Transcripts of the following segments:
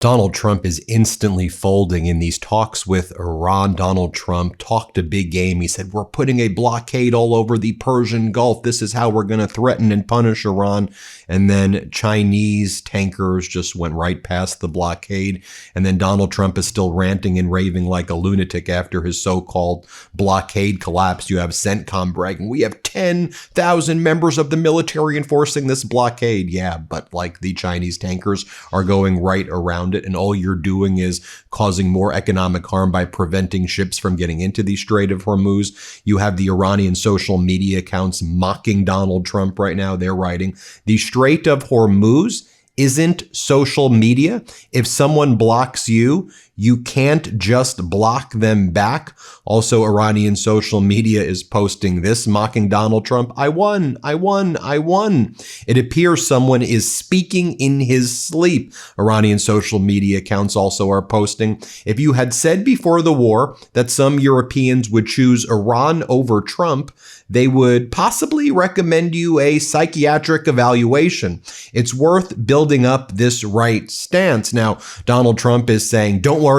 Donald Trump is instantly folding in these talks with Iran. Donald Trump talked a big game. He said, we're putting a blockade all over the Persian Gulf. This is how we're going to threaten and punish Iran. And then Chinese tankers just went right past the blockade. And then Donald Trump is still ranting and raving like a lunatic after his so-called blockade collapsed. You have CENTCOM bragging, we have 10,000 members of the military enforcing this blockade. Yeah, but like the Chinese tankers are going right around it, and all you're doing is causing more economic harm by preventing ships from getting into the Strait of Hormuz. You have the Iranian social media accounts mocking Donald Trump right now. They're writing, the Strait of Hormuz isn't social media. If someone blocks you, you can't just block them back. Also, Iranian social media is posting this, mocking Donald Trump. I won, I won, I won. It appears someone is speaking in his sleep. Iranian social media accounts also are posting, if you had said before the war that some Europeans would choose Iran over Trump, they would possibly recommend you a psychiatric evaluation. It's worth building up this right stance. Now, Donald Trump is saying, don't worry,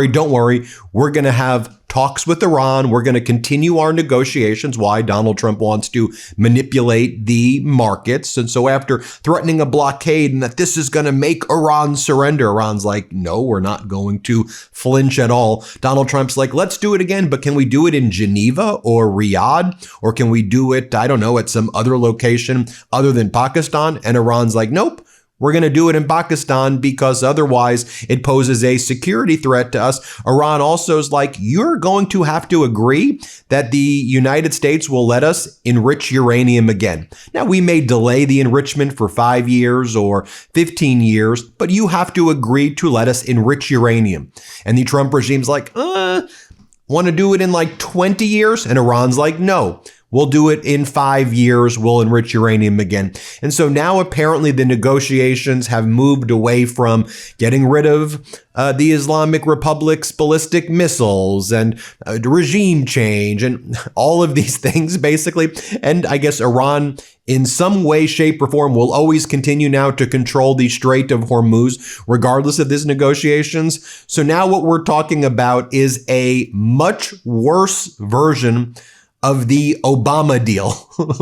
we're going to have talks with Iran. We're going to continue our negotiations. Why? Donald Trump wants to manipulate the markets. And so after threatening a blockade and that this is going to make Iran surrender, Iran's like, no, we're not going to flinch at all. Donald Trump's like, let's do it again, but can we do it in Geneva or Riyadh? Or can we do it, I don't know, at some other location other than Pakistan? And Iran's like, nope. We're going to do it in Pakistan because otherwise it poses a security threat to us. Iran also is like, you're going to have to agree that the United States will let us enrich uranium again. Now, we may delay the enrichment for 5 years or 15 years, but you have to agree to let us enrich uranium. And the Trump regime's like, want to do it in like 20 years? And Iran's like, no. We'll do it in 5 years. We'll enrich uranium again. And so now apparently the negotiations have moved away from getting rid of the Islamic Republic's ballistic missiles and regime change and all of these things, basically. And I guess Iran, in some way, shape, or form, will always continue now to control the Strait of Hormuz, regardless of these negotiations. So now what we're talking about is a much worse version of the Obama deal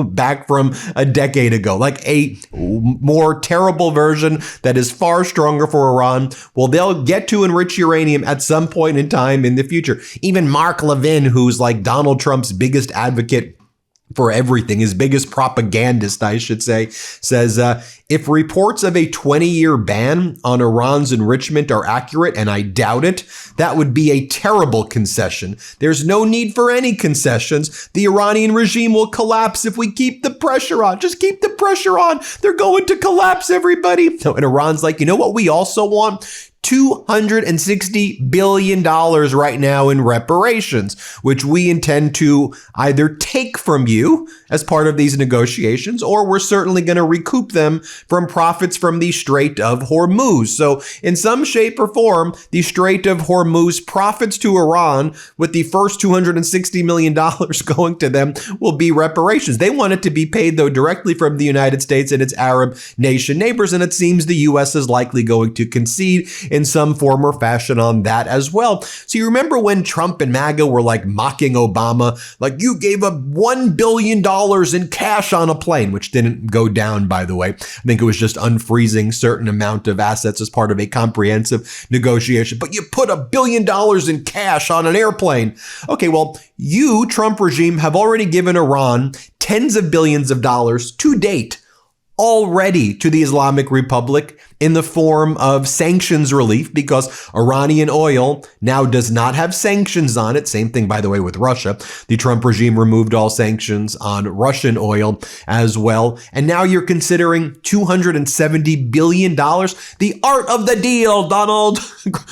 back from a decade ago, like a more terrible version that is far stronger for Iran. Well, they'll get to enrich uranium at some point in time in the future. Even Mark Levin, who's like Donald Trump's biggest advocate for everything, his biggest propagandist, I should say, says, if reports of a 20-year ban on Iran's enrichment are accurate, and I doubt it, that would be a terrible concession. There's no need for any concessions. The Iranian regime will collapse if we keep the pressure on. Just keep the pressure on. They're going to collapse, everybody. So, and Iran's like, you know what we also want? $260 billion right now in reparations, which we intend to either take from you as part of these negotiations, or we're certainly going to recoup them from profits from the Strait of Hormuz. So in some shape or form, the Strait of Hormuz profits to Iran, with the first $260 million going to them, will be reparations. They want it to be paid, though, directly from the United States and its Arab nation neighbors, and it seems the U.S. is likely going to concede in some form or fashion on that as well. So you remember when Trump and MAGA were like mocking Obama, like, you gave up $1 billion in cash on a plane, which didn't go down, by the way. I think it was just unfreezing certain amount of assets as part of a comprehensive negotiation. But you put $1 billion in cash on an airplane. Okay, well, you, Trump regime, have already given Iran tens of billions of dollars to date already to the Islamic Republic in the form of sanctions relief, because Iranian oil now does not have sanctions on it. Same thing, by the way, with Russia. The Trump regime removed all sanctions on Russian oil as well. And now you're considering $270 billion. The art of the deal, Donald.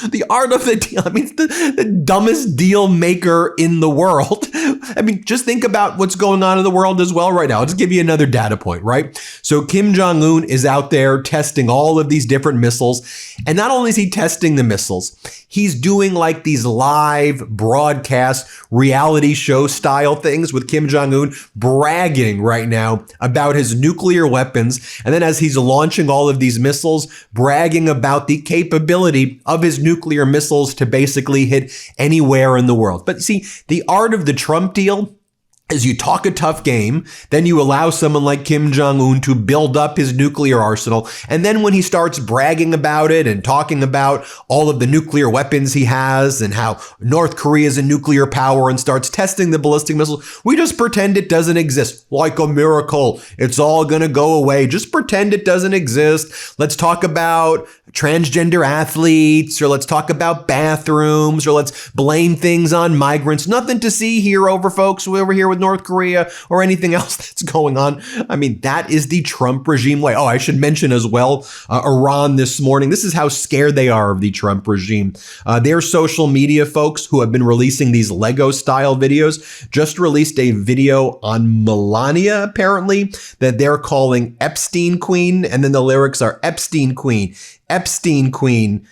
The art of the deal. I mean, it's the dumbest deal maker in the world. I mean, just think about what's going on in the world as well right now. I'll just give you another data point, right? So Kim Jong-un is out there testing all of these these different missiles. And not only is he testing the missiles, he's doing like these live broadcast reality show style things with Kim Jong-un, bragging right now about his nuclear weapons. And then as he's launching all of these missiles, bragging about the capability of his nuclear missiles to basically hit anywhere in the world. But see, the art of the Trump deal is you talk a tough game, then you allow someone like Kim Jong-un to build up his nuclear arsenal. And then when he starts bragging about it and talking about all of the nuclear weapons he has and how North Korea is a nuclear power and starts testing the ballistic missiles, we just pretend it doesn't exist. Like a miracle. It's all going to go away. Just pretend it doesn't exist. Let's talk about transgender athletes, or let's talk about bathrooms, or let's blame things on migrants. Nothing to see here over folks over here with North Korea or anything else that's going on. I mean, that is the Trump regime way. Oh, I should mention as well, Iran this morning. This is how scared they are of the Trump regime. Their social media folks who have been releasing these Lego style videos just released a video on Melania, apparently, that they're calling Epstein Queen. And then the lyrics are Epstein Queen. Epstein Queen.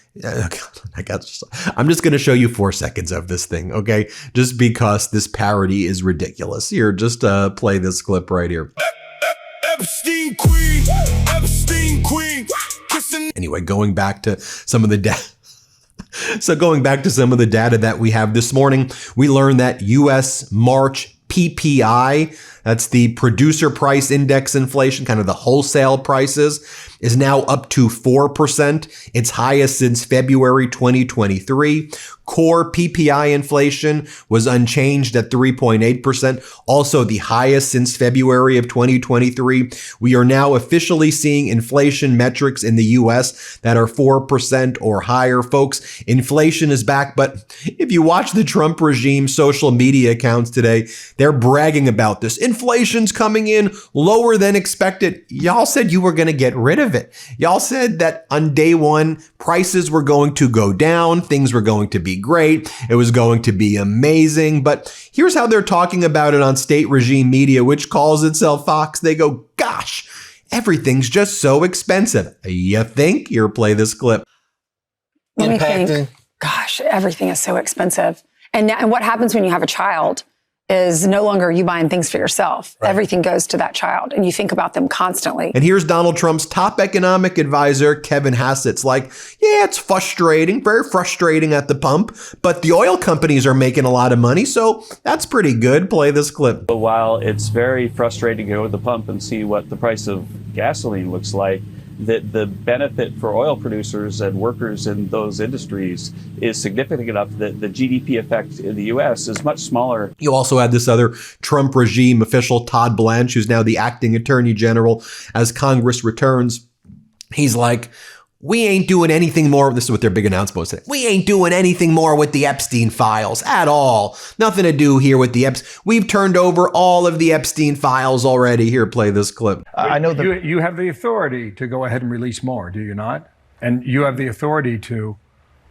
I'm just going to show you 4 seconds of this thing, okay? Just because this parody is ridiculous. Here, just play this clip right here. Epstein Queen. Epstein Queen. Anyway, going back to some of the data. So going back to some of the data that we have this morning, we learned that U.S. March PPI, that's the producer price index inflation, kind of the wholesale prices, is now up to 4%, its highest since February 2023. Core PPI inflation was unchanged at 3.8%, also the highest since February of 2023. We are now officially seeing inflation metrics in the US that are 4% or higher. Folks, inflation is back, but if you watch the Trump regime social media accounts today, they're bragging about this. Inflation's coming in lower than expected. Y'all said you were going to get rid of it. Y'all said that on day one, prices were going to go down, things were going to be great, it was going to be amazing. But here's how they're talking about it on state regime media, which calls itself Fox. They go, gosh, everything's just so expensive. You think? Here, play this clip. Let me think. Gosh, everything is so expensive. And what happens when you have a child is no longer you buying things for yourself. Right. Everything goes to that child, and you think about them constantly. And here's Donald Trump's top economic advisor, Kevin Hassett's like, yeah, it's frustrating, very frustrating at the pump, but the oil companies are making a lot of money, so that's pretty good. Play this clip. But while it's very frustrating to go to the pump and see what the price of gasoline looks like, that the benefit for oil producers and workers in those industries is significant enough that the GDP effect in the U.S. is much smaller. You also had this other Trump regime official, Todd Blanche, who's now the acting attorney general as Congress returns. He's like, we ain't doing anything more. This is what their big announcement was today. We ain't doing anything more with the Epstein files at all. Nothing to do here with the Epstein. We've turned over all of the Epstein files already. Here, play this clip. I know that you have the authority to go ahead and release more, do you not? And you have the authority to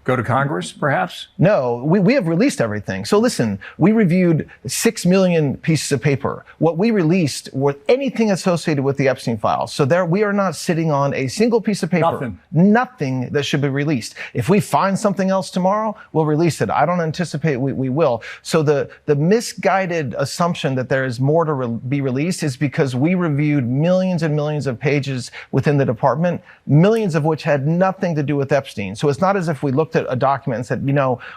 go to Congress, perhaps? No, we have released everything. So listen, we reviewed 6 million pieces of paper. What we released were anything associated with the Epstein files. So there, we are not sitting on a single piece of paper. Nothing that should be released. If we find something else tomorrow, we'll release it. I don't anticipate we will. So the misguided assumption that there is more to be released is because we reviewed millions and millions of pages within the department, millions of which had nothing to do with Epstein. So it's not as if we looked at a document and said,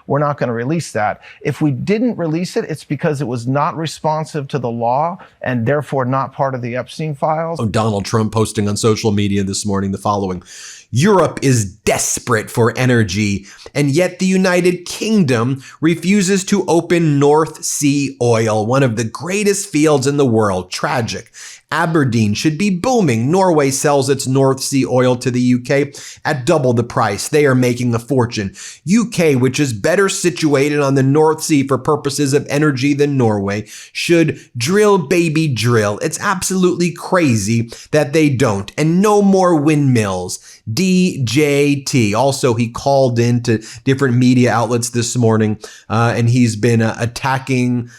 we're not going to release that. If we didn't release it, it's because it was not responsive to the law and therefore not part of the Epstein files. Donald Trump posting on social media this morning the following: Europe is desperate for energy, and yet the United Kingdom refuses to open North Sea oil, one of the greatest fields in the world. Tragic. Aberdeen should be booming. Norway sells its North Sea oil to the UK at double the price. They are making a fortune. UK, which is better situated on the North Sea for purposes of energy than Norway, should drill, baby, drill. It's absolutely crazy that they don't. And no more windmills. DJT. Also, he called into different media outlets this morning, and he's been attacking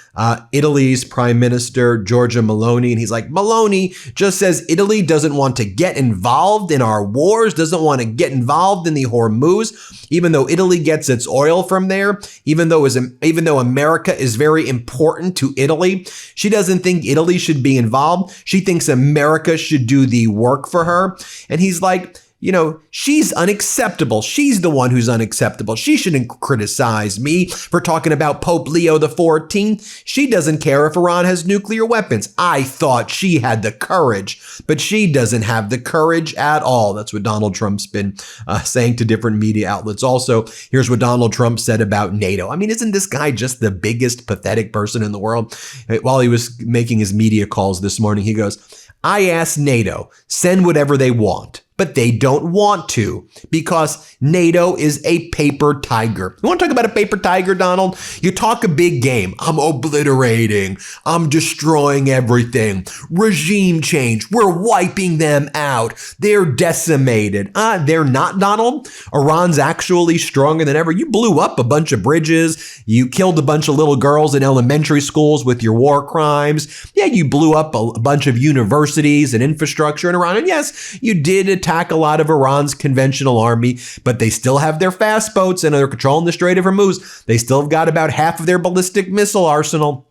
Italy's Prime Minister, Giorgia Meloni. And he's like, Meloni just says Italy doesn't want to get involved in our wars, doesn't want to get involved in the Hormuz, even though Italy gets its oil from there, even though America is very important to Italy. She doesn't think Italy should be involved. She thinks America should do the work for her. And he's like, you know, she's unacceptable. She's the one who's unacceptable. She shouldn't criticize me for talking about Pope Leo XIV. She doesn't care if Iran has nuclear weapons. I thought she had the courage, but she doesn't have the courage at all. That's what Donald Trump's been saying to different media outlets. Also, here's what Donald Trump said about NATO. I mean, isn't this guy just the biggest pathetic person in the world? While he was making his media calls this morning, he goes, I asked NATO, send whatever they want. But they don't want to because NATO is a paper tiger. You want to talk about a paper tiger, Donald? You talk a big game. I'm obliterating. I'm destroying everything. Regime change. We're wiping them out. They're decimated. They're not, Donald. Iran's actually stronger than ever. You blew up a bunch of bridges. You killed a bunch of little girls in elementary schools with your war crimes. Yeah, you blew up a bunch of universities and infrastructure in Iran. And yes, you did attack a lot of Iran's conventional army, but they still have their fast boats and they're controlling the Strait of Hormuz. They still have got about half of their ballistic missile arsenal.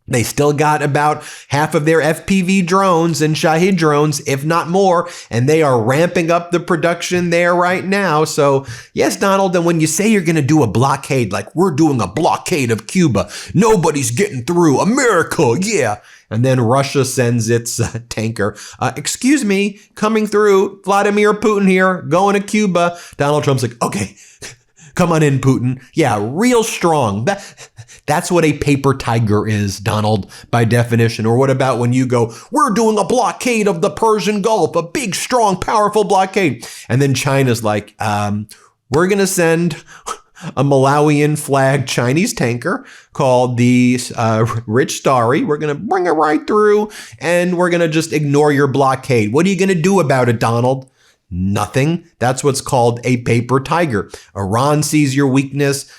They still got about half of their FPV drones and Shahid drones, if not more, and they are ramping up the production there right now. So yes, Donald, and when you say you're going to do a blockade, like we're doing a blockade of Cuba, nobody's getting through, America, yeah. And then Russia sends its tanker. Excuse me, coming through, Vladimir Putin here, going to Cuba. Donald Trump's like, okay, come on in, Putin. Yeah, real strong. That's what a paper tiger is, Donald, by definition. Or what about when you go, we're doing a blockade of the Persian Gulf, a big, strong, powerful blockade. And then China's like, we're going to send a Malawian flagged Chinese tanker called the Rich Starry. We're going to bring it right through and we're going to just ignore your blockade. What are you going to do about it, Donald? Nothing. That's what's called a paper tiger. Iran sees your weakness.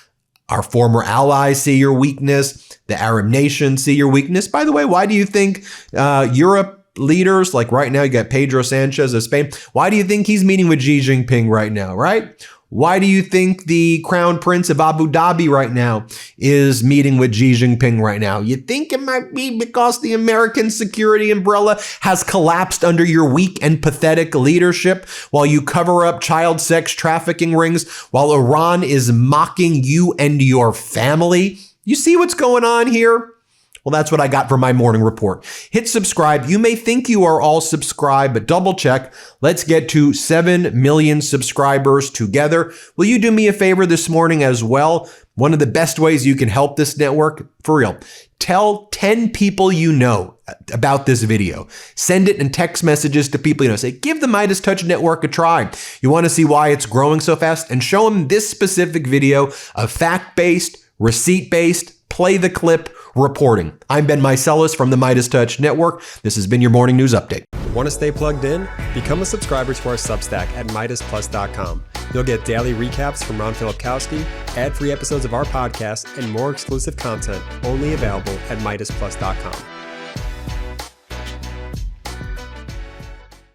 Our former allies see your weakness. The Arab nations see your weakness. By the way, why do you think Europe leaders, like right now, you got Pedro Sanchez of Spain. Why do you think he's meeting with Xi Jinping right now, right? Why do you think the Crown Prince of Abu Dhabi right now is meeting with Xi Jinping right now? You think it might be because the American security umbrella has collapsed under your weak and pathetic leadership while you cover up child sex trafficking rings, while Iran is mocking you and your family? You see what's going on here? Well, that's what I got for my morning report. Hit subscribe. You may think you are all subscribed, but double check. Let's get to 7 million subscribers together. Will you do me a favor this morning as well? One of the best ways you can help this network, for real, tell 10 people you know about this video. Send it in text messages to people you know. Say, give the MeidasTouch network a try. You want to see why it's growing so fast? And show them this specific video of fact-based, receipt-based, play the clip reporting. I'm Ben Meiselas from the MeidasTouch Network. This has been your morning news update. Want to stay plugged in? Become a subscriber to our Substack at MeidasPlus.com. You'll get daily recaps from Ron Filipkowski, ad-free episodes of our podcast, and more exclusive content only available at MeidasPlus.com.